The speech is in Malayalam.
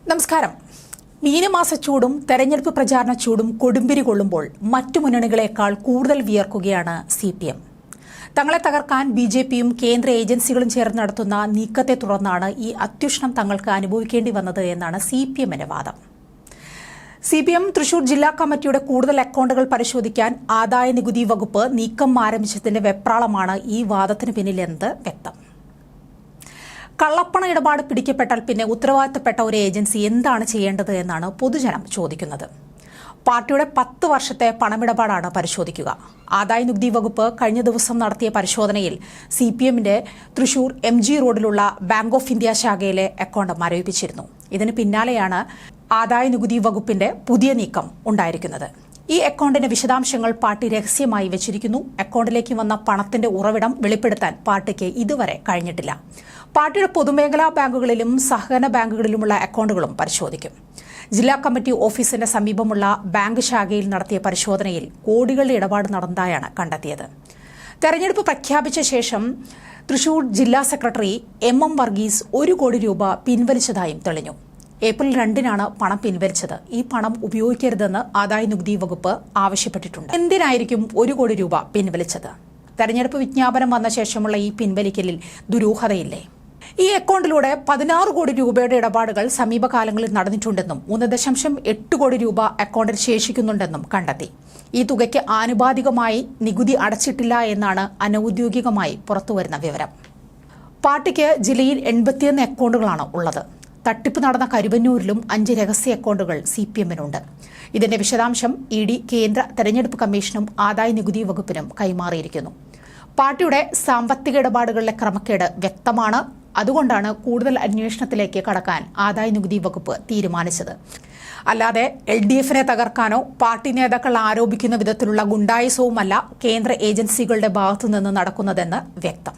നമസ്കാരം. മീനമാസ ചൂടും തെരഞ്ഞെടുപ്പ് പ്രചാരണ ചൂടും കൊടുമ്പിരി കൊള്ളുമ്പോൾ മറ്റു മുന്നണികളെക്കാൾ കൂടുതൽ വിയർക്കുകയാണ് CPM. തങ്ങളെ തകർക്കാൻ BJPയും കേന്ദ്ര ഏജൻസികളും ചേർന്ന് നടത്തുന്ന നീക്കത്തെ തുടർന്നാണ് ഈ അത്യുഷ്ണം തങ്ങൾക്ക് അനുഭവിക്കേണ്ടി വന്നത് എന്നാണ് CPMന്റെ വാദം. CPM തൃശൂർ ജില്ലാ കമ്മിറ്റിയുടെ കൂടുതൽ അക്കൌണ്ടുകൾ പരിശോധിക്കാൻ ആദായ നികുതി വകുപ്പ് നീക്കം ആരംഭിച്ചതിന്റെ വെപ്രാളമാണ് ഈ വാദത്തിന് പിന്നിലെന്ന് വ്യക്തം. കള്ളപ്പണ ഇടപാട് പിടിക്കപ്പെട്ടാൽ പിന്നെ ഉത്തരവാദിത്തപ്പെട്ട ഒരു ഏജൻസി എന്താണ് ചെയ്യേണ്ടത് എന്നാണ് പൊതുജനം ചോദിക്കുന്നത്. പാർട്ടിയുടെ 10 വർഷത്തെ പണമിടപാടാണ് പരിശോധിക്കുക. ആദായ നികുതി വകുപ്പ് കഴിഞ്ഞ ദിവസം നടത്തിയ പരിശോധനയിൽ CPMന്റെ തൃശൂർ MG റോഡിലുള്ള ബാങ്ക് ഓഫ് ഇന്ത്യ ശാഖയിലെ അക്കൌണ്ട് മരവിപ്പിച്ചിരുന്നു. ഇതിന് പിന്നാലെയാണ് ആദായ നികുതി വകുപ്പിന്റെ പുതിയ നീക്കം ഉണ്ടായിരിക്കുന്നത്. ഈ അക്കൌണ്ടിന്റെ വിശദാംശങ്ങൾ പാർട്ടി രഹസ്യമായി വെച്ചിരിക്കുന്നു. അക്കൌണ്ടിലേക്ക് വന്ന പണത്തിന്റെ ഉറവിടം വെളിപ്പെടുത്താൻ പാർട്ടിക്ക് ഇതുവരെ കഴിഞ്ഞിട്ടില്ല. പാർട്ടിയുടെ പൊതുമേഖലാ ബാങ്കുകളിലും സഹകരണ ബാങ്കുകളിലുമുള്ള അക്കൌണ്ടുകളും പരിശോധിക്കും. ജില്ലാ കമ്മിറ്റി ഓഫീസിന്റെ സമീപമുള്ള ബാങ്ക് ശാഖയിൽ നടത്തിയ പരിശോധനയിൽ കോടികളുടെ ഇടപാട് നടന്നതായാണ് കണ്ടെത്തിയത്. തെരഞ്ഞെടുപ്പ് പ്രഖ്യാപിച്ച ശേഷം തൃശൂർ ജില്ലാ സെക്രട്ടറി MM വർഗീസ് 1 കോടി രൂപ പിൻവലിച്ചതായും തെളിഞ്ഞു. ഏപ്രിൽ 2-നാണ് പണം പിൻവലിച്ചത്. ഈ പണം ഉപയോഗിക്കരുതെന്ന് ആദായ നികുതി വകുപ്പ് ആവശ്യപ്പെട്ടിട്ടുണ്ട്. എന്തിനായിരിക്കും 1 കോടി രൂപ പിൻവലിച്ചത്? തെരഞ്ഞെടുപ്പ് വിജ്ഞാപനം വന്ന ശേഷമുള്ള ഈ പിൻവലിക്കലിൽ ദുരൂഹതയില്ലേ? ഈ അക്കൌണ്ടിലൂടെ 16 കോടി രൂപയുടെ ഇടപാടുകൾ സമീപകാലങ്ങളിൽ നടന്നിട്ടുണ്ടെന്നും 3.8 കോടി രൂപ അക്കൌണ്ടിൽ ശേഷിക്കുന്നുണ്ടെന്നും കണ്ടെത്തി. ഈ തുകയ്ക്ക് ആനുപാതികമായി നികുതി അടച്ചിട്ടില്ല എന്നാണ് അനൌദ്യോഗികമായി പുറത്തുവരുന്ന വിവരം. പാർട്ടിക്ക് ജില്ലയിൽ 81 അക്കൌണ്ടുകളാണ് ഉള്ളത്. തട്ടിപ്പ് നടന്ന കരുവന്നൂരിലും 5 രഹസ്യ അക്കൌണ്ടുകൾ CPMനുണ്ട്. ഇതിന്റെ വിശദാംശം ED കേന്ദ്ര തെരഞ്ഞെടുപ്പ് കമ്മീഷനും ആദായ നികുതി വകുപ്പിനും കൈമാറിയിരിക്കുന്നു. പാർട്ടിയുടെ സാമ്പത്തിക ഇടപാടുകളിലെ ക്രമക്കേട് വ്യക്തമാണ്. അതുകൊണ്ടാണ് കൂടുതൽ അന്വേഷണത്തിലേക്ക് കടക്കാൻ ആദായ നികുതി വകുപ്പ് തീരുമാനിച്ചത്. അല്ലാതെ LDFനെ തകർക്കാനോ പാർട്ടി നേതാക്കൾ ആരോപിക്കുന്ന വിധത്തിലുള്ള ഗുണ്ടായിസവുമല്ല കേന്ദ്ര ഏജൻസികളുടെ ഭാഗത്തുനിന്ന് നടക്കുന്നതെന്ന് വ്യക്തം.